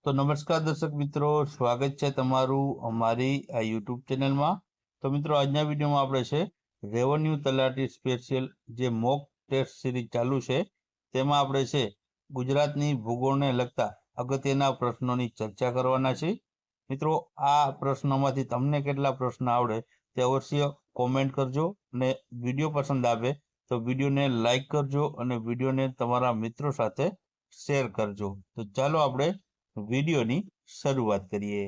तो नमस्कार दर्शक मित्रों, स्वागत है तमारू अमारी आ यूट्यूब चैनल में। तो मित्रों, आज विडियो में आपणे छे रेवन्यू तलाटी स्पेशियल जे मॉक टेस्ट सीरीज चालू है तेमां आपणे छे गुजरातनी भूगोळने लगता अगत्यना प्रश्नोनी चर्चा करवाना छे। मित्रों, आ प्रश्नोमांथी तमने केटला प्रश्न आवडे ते अवश्य कॉमेंट करजो ने विडियो पसंद आवे तो विडियो ने लाइक करजो और विडियो ने तमारा मित्रों साथे शेर करजो। तो चालो आपणे विडियोनी शरूआत करिए।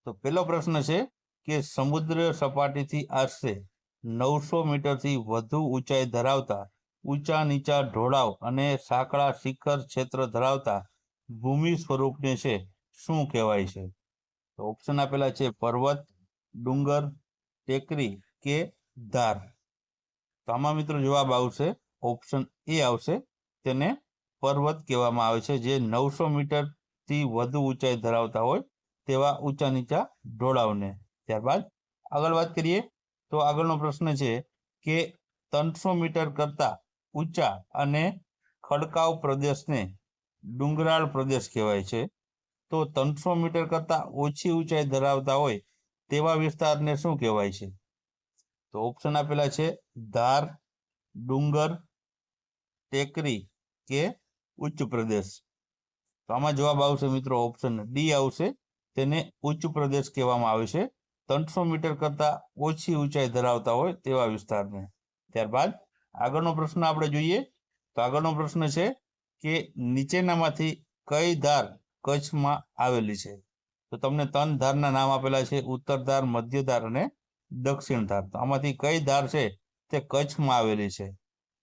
तो पहलो प्रश्न है कि समुद्र सपाटीथी आश्रे 900 मीटरथी वधु ऊंचाई धरावता ऊंचा नीचा ढोळाव अने साંકળા शिखर क्षेत्र धरावता भूमि स्वरूपने छे शुं कहेवाय छे? तो ऑप्शन आपेला छे पर्वत, डूंगर, टेकरी के धार। तो आमां मित्रों जवाब आवशे ऑप्शन ए आवशे, तेने पर्वत कहेवामां आवे छे, जे 900 मीटर थी वधु ऊंचाई धरावता होय तेवा ऊंचा नीचा ढोळावने। त्यारबाद आगळ वात करीए तो आगळनो प्रश्न छे के 300 मीटर करता ऊंचा अने खडकाव प्रदेशने डुंगराळ प्रदेश कहेवाय छे। तो 300 मीटर करता ओછી ऊंचाई धरावता होय तेवा विस्तारने शुं कहेवाय छे? तो ऑप्शन आपेला छे धार, डुंगर, टेकरी के उच्च प्रदेश। तो आमां जवाब आवशे मित्रों ऑप्शन डी आवशे, तेने उच्च प्रदेश कहेवामां आवे छे। 300 मीटर करता ओછી ऊंचाई धरावता होय तेवा विस्तारने। त्यारबाद आगळनो प्रश्न आपणे जोईए तो आगळनो प्रश्न छे के नीचेनामांथी कई धार कच्छमां आवेली छे? तो तमने 3 धारना नाम आपेला छे, उत्तर धार, मध्य धार अने दक्षिण धार। तो आमांथी कई धार छे ते कच्छमां आवेली छे?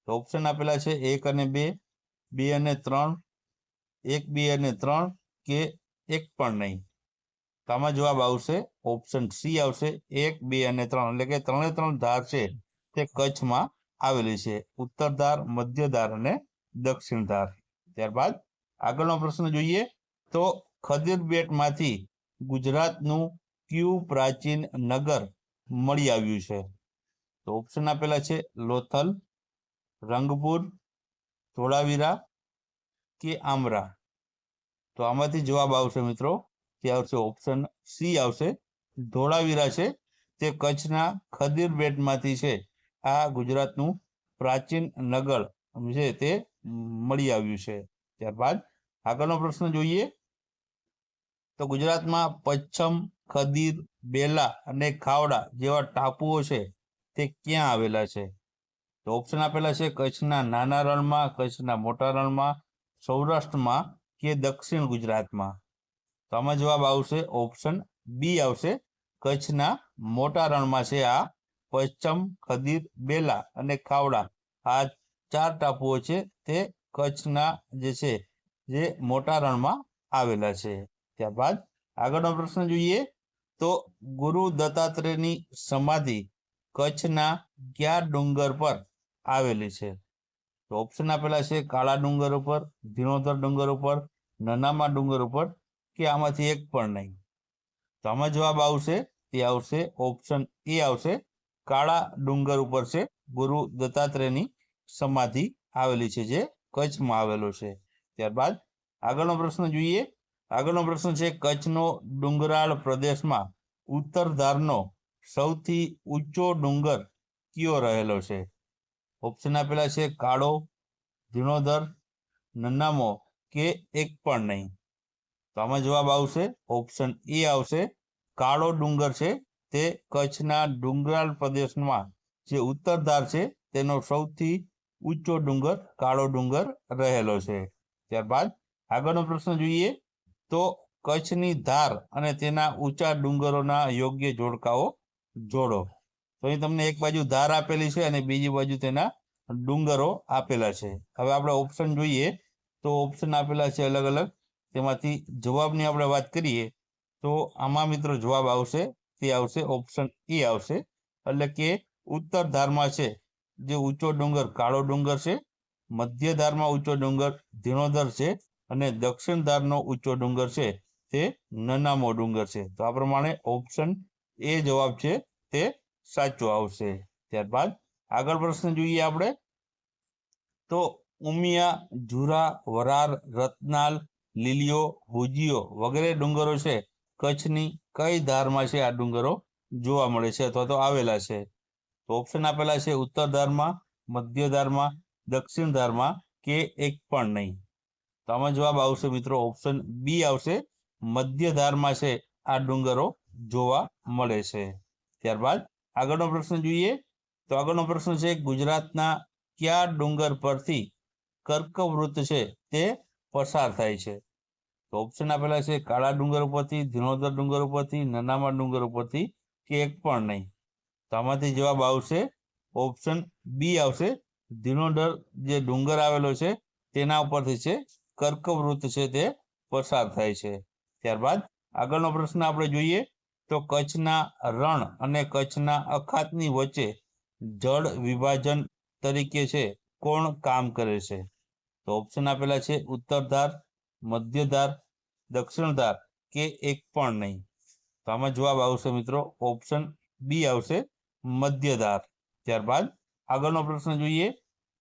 तो ऑप्शन आपेला छे 1 અને 2, 2 અને 3, 1, 2 અને 3 के 1 पण नहीं। तो आमां जवाब आवशे ऑप्शन सी आवशे 1, 2 અને 3, એટલે કે 3 धार छे ते कच्छमां आवेली छे, उत्तर धार, मध्य धार अने दक्षिण धार। त्यारबाद આગળનો પ્રશ્ન જોઈએ તો ખદીર બેટમાંથી ગુજરાતનું કયું પ્રાચીન નગર મળી આવ્યું છે? તો ઓપ્શન આપેલા છે લોથલ, રંગપુર, ધોળાવીરા કે આમરા। તો આમાંથી જવાબ આવશે મિત્રો, તે આવશે ઓપ્શન સી આવશે, ધોળાવીરા છે તે કચ્છના ખદીર બેટમાંથી છે આ ગુજરાતનું પ્રાચીન નગર છે તે મળી આવ્યું છે। ત્યારબાદ આગળનો પ્રશ્ન જોઈએ તો ગુજરાતમાં પચ્છમ, ખદીર, બેલા અને ખાવડા જેવા ટાપુઓ છે તે ક્યાં આવેલા છે? તો ઓપ્શન આપેલા છે કચ્છના નાના રણમાં, કચ્છના મોટા રણમાં, સૌરાષ્ટ્રમાં કે દક્ષિણ ગુજરાતમાં। તો આમાં જવાબ આવશે ઓપ્શન બી આવશે, કચ્છના મોટા રણમાં છે આ પચ્છમ, ખદીર, બેલા અને ખાવડા આ 4 ટાપુઓ છે તે કચ્છના જે છે જે મોટા રણમાં આવેલા છે। ત્યારબાદ આગળનો પ્રશ્ન જોઈએ તો ગુરુ દત્તાત્રેયની સમાધિ કચ્છના કયા ડુંગર પર આવેલી છે? તો ઓપ્શન આપેલા છે કાળા ડુંગર ઉપર, ધીણોધર ડુંગર ઉપર, નનામા ડુંગર ઉપર કે આમાંથી એક પણ નહીં। તો આમાં જવાબ આવશે તે આવશે ઓપ્શન એ આવશે, કાળા ડુંગર ઉપર છે ગુરુ દત્તાત્રેયની સમાધિ આવેલી છે જે કચ્છમાં આવેલો છે। ત્યારબાદ આગળનો પ્રશ્ન જોઈએ। આગળનો પ્રશ્ન છે કચ્છનો ડુંગરાળ પ્રદેશમાં ઉત્તર ધારનો સૌથી ઊંચો ડુંગર કયો રહેલો છે? ઓપ્શન આપેલા છે કાળો, ધીણોધર, નનામો કે એક પણ નહીં। તો આમાં જવાબ આવશે ઓપ્શન એ આવશે, કાળો ડુંગર છે તે કચ્છના ડુંગરાળ પ્રદેશમાં જે ઉત્તર ધાર છે તેનો સૌથી ઊંચો ડુંગર કાળો ડુંગર રહેલો છે। ત્યારબાદ આગળનો પ્રશ્ન જોઈએ તો કચ્છની ધાર અને તેના ઊંચા ડુંગરોના યોગ્ય જોડકાઓ જોડો। તો અહીં તમને એક બાજુ ધાર આપેલી છે અને બીજી બાજુ તેના ડુંગરો આપેલા છે। હવે આપણે ઓપ્શન જોઈએ તો ઓપ્શન આપેલા છે અલગ અલગ, તેમાંથી જવાબની આપણે વાત કરીએ તો આમાં મિત્રો જવાબ આવશે તે આવશે ઓપ્શન એ આવશે, એટલે કે ઉત્તર ધારમાં છે જે ઊંચો ડુંગર કાળો ડુંગર છે, મધ્ય ધારમાં ઊંચો ડુંગર ધીણોધર છે અને દક્ષિણ ધારનો ઊંચો ડુંગર છે તે નનામો ડુંગર છે। તો આ પ્રમાણે ઓપ્શન એ જવાબ છે તે સાચો આવશે। ત્યારબાદ આગળ પ્રશ્ન જોઈએ આપણે તો ઉમિયા, ઝુરા, વરાર, રતનાલ લીલીઓ, ભુજીઓ વગેરે ડુંગરો છે કચ્છની કઈ ધારમાં છે આ ડુંગરો જોવા મળે છે અથવા તો આવેલા છે? તો ઓપ્શન આપેલા છે ઉત્તર ધારમાં, મધ્ય ધારમાં, દક્ષિણ ધારમાં કે એક પણ નહીં. તો આમાં જવાબ આવશે મિત્રો ઓપ્શન બી આવશે, મધ્ય ધારમાં છે આ ડુંગરો જોવા મળે છે. ત્યારબાદ આગળનો પ્રશ્ન જોઈએ. તો આગળનો પ્રશ્ન છે ગુજરાતના કયા ડુંગર પરથી કર્કવૃત છે તે પસાર થાય છે? તો ઓપ્શન આપેલા છે કાળા ડુંગર ઉપરથી, ધીણોધર ડુંગર ઉપરથી, નનામા ડુંગર ઉપરથી કે એક પણ નહીં. તો આમાંથી જવાબ આવશે ઓપ્શન બી આવશે, ધીણોધર જે ડુંગર આવેલો છે તેના ઉપરથી છે કર્કવૃત છે તે પસાર થાય છે. ત્યારબાદ આગળનો પ્રશ્ન આપણે જોઈએ. તો કચ્છના રણ અને કચ્છના અખાતની વચ્ચે જળ વિભાજન તરીકે છે કોણ કામ કરે છે? તો ઓપ્શન આપેલા છે ઉત્તર ધાર, મધ્ય ધાર, દક્ષિણ ધાર કે એક પણ નહીં. તો આમાં જવાબ આવશે મિત્રો ઓપ્શન બી આવશે, મધ્ય ધાર. ત્યારબાદ આગળનો પ્રશ્ન જોઈએ.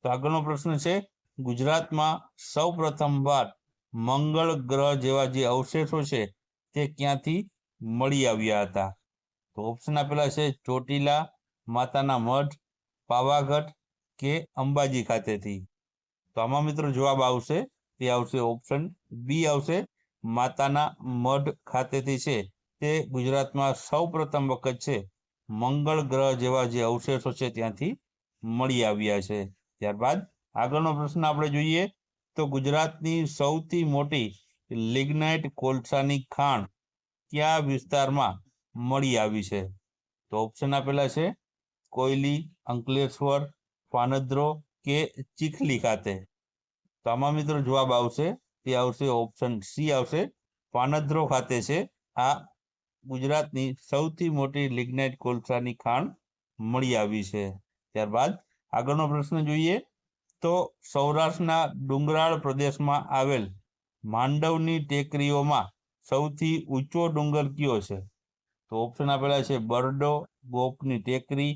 તો આગળનો પ્રશ્ન છે ગુજરાતમાં સૌ પ્રથમવાર મંગળ ગ્રહ જેવા જે અવશેષો છે તે ક્યાંથી મળી આવ્યા હતા? તો ઓપ્શન આપેલા છે ચોટીલા, માતાના મઢ, પાવાગઢ કે અંબાજી ખાતેથી. તો આમાં મિત્રો જવાબ આવશે તે આવશે ઓપ્શન બી આવશે, માતાના મઢ ખાતેથી છે તે ગુજરાતમાં સૌ પ્રથમ વખત છે મંગળ ગ્રહ જેવા જે અવશેષો છે ત્યાંથી મળી આવ્યા છે. ત્યારબાદ આગળનો પ્રશ્ન આપણે જોઈએ. તો ગુજરાતની સૌથી મોટી લિગ્નાઇટ કોલસાની ખાણ કયા વિસ્તારમાં મળી આવી છે? તો ઓપ્શન આપેલા છે કોયલી, અંકલેશ્વર, પાનદ્રો કે ચીખલી ખાતે. તો આમાં મિત્રો જવાબ આવશે તે આવશે ઓપ્શન સી આવશે, પાનદ્રો ખાતે છે આ ગુજરાતની સૌથી મોટી લિગ્નાઇટ કોલસાની ખાણ મળી આવી છે. ત્યારબાદ આગળનો પ્રશ્ન જોઈએ. તો સૌરાષ્ટ્રના ડુંગરાળ પ્રદેશમાં આવેલ માંડવની ટેકરીઓમાં સૌથી ઊંચો ડુંગર કયો છે? તો ઓપ્શન આપેલા છે બરડો, ગોપની ટેકરી,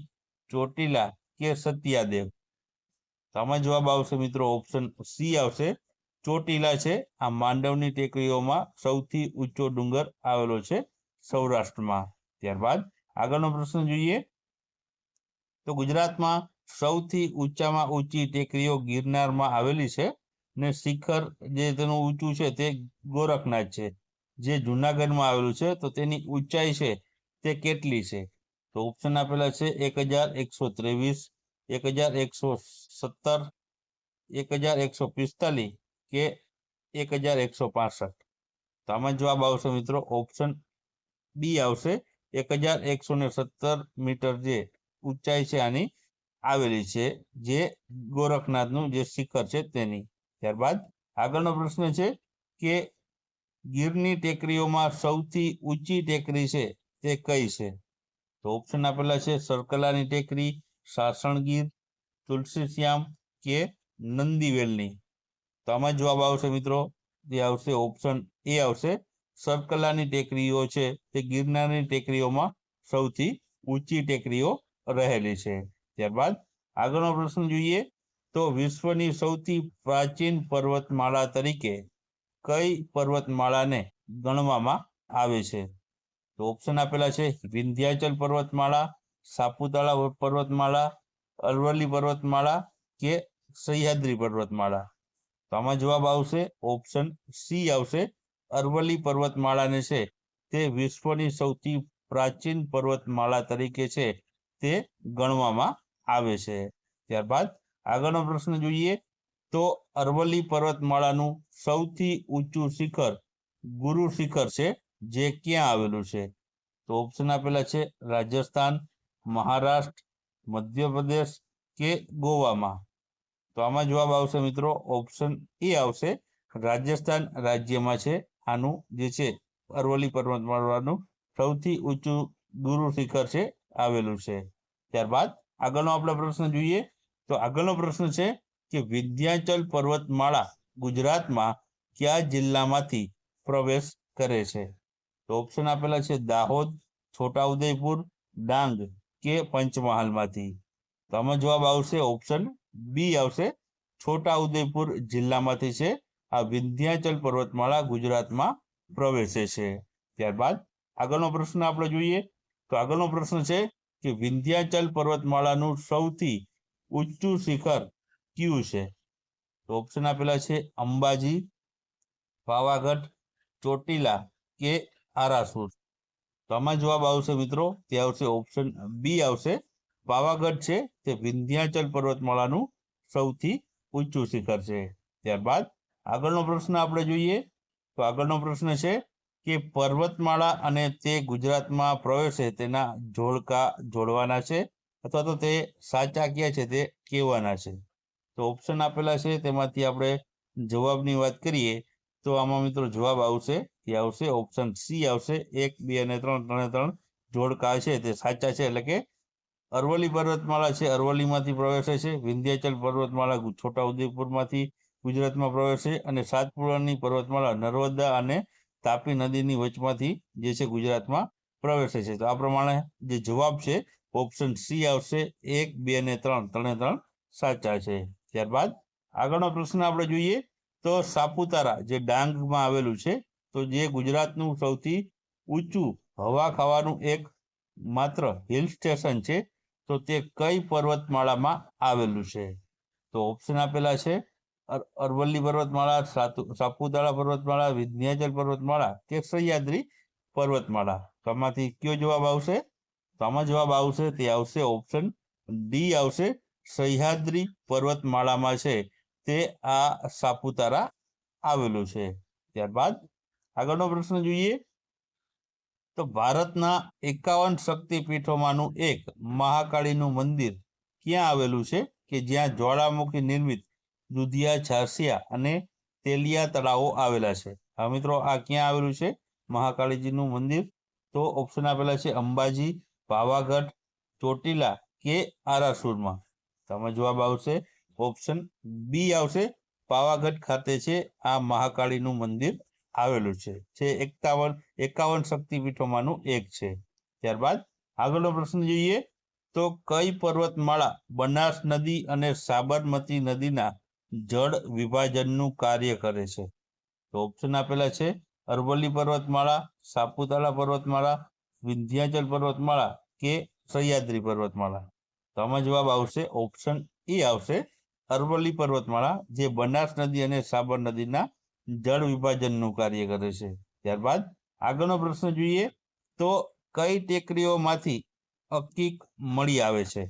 ચોટીલા કે સત્યાદેવ. તો આમાં જવાબ આવશે મિત્રો ઓપ્શન સી આવશે, ચોટીલા છે આ માંડવની ટેકરીઓમાં સૌથી ઊંચો ડુંગર આવેલો છે સૌરાષ્ટ્રમાં. ત્યારબાદ આગળનો પ્રશ્ન જોઈએ. તો ગુજરાતમાં સૌથી ઊંચામાં ઊંચી ટેકરીઓ ગિરનારમાં આવેલી છે ને શિખર જે તેનું ઊંચું છે તે ગોરખનાથ છે જે જુનાગઢમાં આવેલું છે. તો તેની ઊંચાઈ છે તે કેટલી છે? તો ઓપ્શન આપેલા છે 1123, 1117, 1145 કે 1165. તો આમાં જવાબ આવશે મિત્રો ઓપ્શન બી આવશે, 1117 મીટર જે ઊંચાઈ છે આની આવેલી છે જે ગોરખનાથનું જે શિખર છે તેની. ત્યારબાદ આગળનો પ્રશ્ન છે કે ગીરની ટેકરીઓમાં સૌથી ઊંચી ટેકરી છે તે કઈ છે? તો ઓપ્શન આપેલા છે સરકલાની ટેકરી, સાસણગીર, તુલસીશ્યામ કે નંદીવેલની. તો આમાં જવાબ આવશે મિત્રો તે આવશે ઓપ્શન એ આવશે, સરકલાની ટેકરીઓ છે તે ગિરનારની ટેકરીઓમાં સૌથી ઊંચી ટેકરીઓ રહેલી છે. ત્યારબાદ આગળનો પ્રશ્ન જોઈએ. તો વિશ્વની સૌથી પ્રાચીન પર્વતમાળા તરીકે કઈ પર્વતમાળાને ગણવામાં આવે છે? તો ઓપ્શન આપેલા છે વિંધ્યાચલ પર્વતમાળા, સાપુતારા પર્વતમાળા, અરવલ્લી પર્વતમાળા કે સહ્યાદ્રી પર્વતમાળા. તો આમાં જવાબ આવશે ઓપ્શન સી આવશે, અરવલ્લી પર્વતમાળાને છે તે વિશ્વની સૌથી પ્રાચીન પર્વતમાળા તરીકે છે તે ગણવામાં આવે છે. ત્યારબાદ આગળનો પ્રશ્ન જોઈએ. તો અરવલ્લી પર્વતમાળાનું સૌથી ઊંચું શિખર ગુરુ શિખર છે જે ક્યાં આવેલું છે? તો ઓપ્શન આપેલા છે રાજસ્થાન, મહારાષ્ટ્ર, મધ્યપ્રદેશ કે ગોવામાં. તો આમાં જવાબ આવશે મિત્રો ઓપ્શન એ આવશે, રાજસ્થાન રાજ્યમાં છે આનું જે છે અરવલ્લી પર્વતમાળાનું સૌથી ઊંચું ગુરુ શિખર છે આવેલું છે. ત્યારબાદ આગળનો આપણે પ્રશ્ન જોઈએ. તો આગળનો પ્રશ્ન છે કે વિંધ્યાચલ પર્વતમાળા ગુજરાતમાં કયા જિલ્લામાંથી પ્રવેશ કરે છે? તો ઓપ્શન આપેલા છે દાહોદ, છોટાઉદેપુર, ડાંગ કે પંચમહાલમાંથી. તો આમાં જવાબ આવશે ઓપ્શન બી આવશે, છોટાઉદેપુર જિલ્લામાંથી છે આ વિંધ્યાચલ પર્વતમાળા ગુજરાતમાં પ્રવેશે છે? ત્યારબાદ આગળનો પ્રશ્ન આપણે જોઈએ તો આગળનો પ્રશ્ન છે કે વિંધ્યાચલ પર્વતમાળાનું સૌથી ઊંચું શિખર કયું છે? તો ઓપ્શન આપેલા છે અંબાજી, પાવાગઢ, ચોટીલા કે આરાસુર. તો આમાં જવાબ આવશે મિત્રો, તે આવશે ઓપ્શન બી આવશે. પાવાગઢ છે તે વિંધ્યાચલ પર્વતમાળાનું સૌથી ઊંચું શિખર છે. ત્યારબાદ આગળનો પ્રશ્ન આપણે જોઈએ તો આગળનો પ્રશ્ન છે કે પર્વતમાળા અને તે ગુજરાતમાં પ્રવેશે તેના જોડકા જોડવાના છે અથવા તો તે સાચા ક્યાં છે તે કહેવાના છે? તો ઓપ્શન આપેલા છે તેમાંથી આપણે જવાબની વાત કરીએ તો આમાં મિત્રો જવાબ આવશે, તે આવશે ઓપ્શન સી આવશે. 1, 2 અને 3 જોડકા છે તે સાચા છે. એટલે કે અરવલ્લી પર્વતમાળા છે અરવલ્લીમાંથી પ્રવેશે છે, વિંધ્યાચલ પર્વતમાળા છોટાઉદેપુરમાંથી ગુજરાતમાં પ્રવેશે અને સાતપુરાની પર્વતમાળા નર્મદા અને તાપી નદીની વચમાંથી જે છે ગુજરાતમાં પ્રવેશે છે. તો આ પ્રમાણે જે જવાબ છે ઓપ્શન સી આવશે. 1, 2 અને 3 સાચા છે. ત્યારબાદ આગળનો પ્રશ્ન આપણે જોઈએ તો સાપુતારા જે ડાંગમાં આવેલું છે તો જે ગુજરાતનું સૌથી ઊંચું હવા ખાવાનું એક માત્ર હિલ સ્ટેશન છે તો તે કઈ પર્વતમાળામાં આવેલું છે? તો ઓપ્શન આપેલા છે અરવલ્લી પર્વતમાળા, સાપુતારા પર્વતમાળા, વિંધ્યાચલ પર્વતમાળા કે સહ્યાદ્રી પર્વતમાળા. તો આમાંથી કયો જવાબ આવશે? તો આમાં જવાબ આવશે, તે આવશે ઓપ્શન ડી આવશે. સહ્યાદ્રી પર્વતમાળામાં છે તે આ સાપુતારા આવેલું છે. ત્યારબાદ આગળનો પ્રશ્ન જોઈએ તો ભારતના 51 શક્તિપીઠોમાંનું એક મહાકાળીનું મંદિર ક્યાં આવેલું છે કે જ્યાં જ્વાળામુખી નિર્મિત દુધિયા, છાસિયા અને તેલિયા તળાવો આવેલા છે? હા મિત્રો, આ ક્યાં આવેલું છે મહાકાળીજીનું મંદિર? તો ઓપ્શન આપેલા છે અંબાજી, પાવાગઢ, ચોટીલા કે આરાસુરમાં. તમે જવાબ આવશે ઓપ્શન બી આવશે. પાવાગઢ ખાતે છે આ મહાકાળીનું મંદિર આવેલું છે. 51 શક્તિપીઠોમાંનું એક છે. ત્યારબાદ આગળનો પ્રશ્ન જોઈએ તો કઈ પર્વતમાળા બનાસ નદી અને સાબરમતી નદીના જળ વિભાજનનું કાર્ય કરે છે? તો ઓપ્શન આપેલા છે અરવલ્લી પર્વતમાળા, સાપુતારા પર્વતમાળા, વિંધ્યાચલ પર્વતમાળા કે સહ્યાદ્રી પર્વતમાળા. તો આમાં જવાબ આવશે ઓપ્શન એ આવશે. અરવલ્લી પર્વતમાળા જે બનાસ નદી અને સાબર નદીના જળ વિભાજનનું કાર્ય કરે છે. ત્યારબાદ આગળનો પ્રશ્ન જોઈએ તો કઈ ટેકરીઓમાંથી અકીક મળી આવે છે?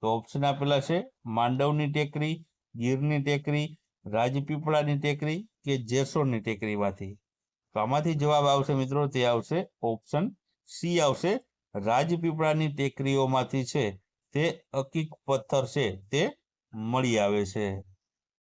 તો ઓપ્શન આપેલા છે માંડવની ટેકરી, ગીરની ટેકરી, રાજપીપળાની ટેકરી કે જેસોરની ટેકરીમાંથી. તો આમાંથી જવાબ આવશે મિત્રો, તે આવશે ઓપ્શન સી આવશે. રાજપીપળાની ટેકરીઓમાંથી છે તે અકીક પથ્થર છે તે મળી આવે છે.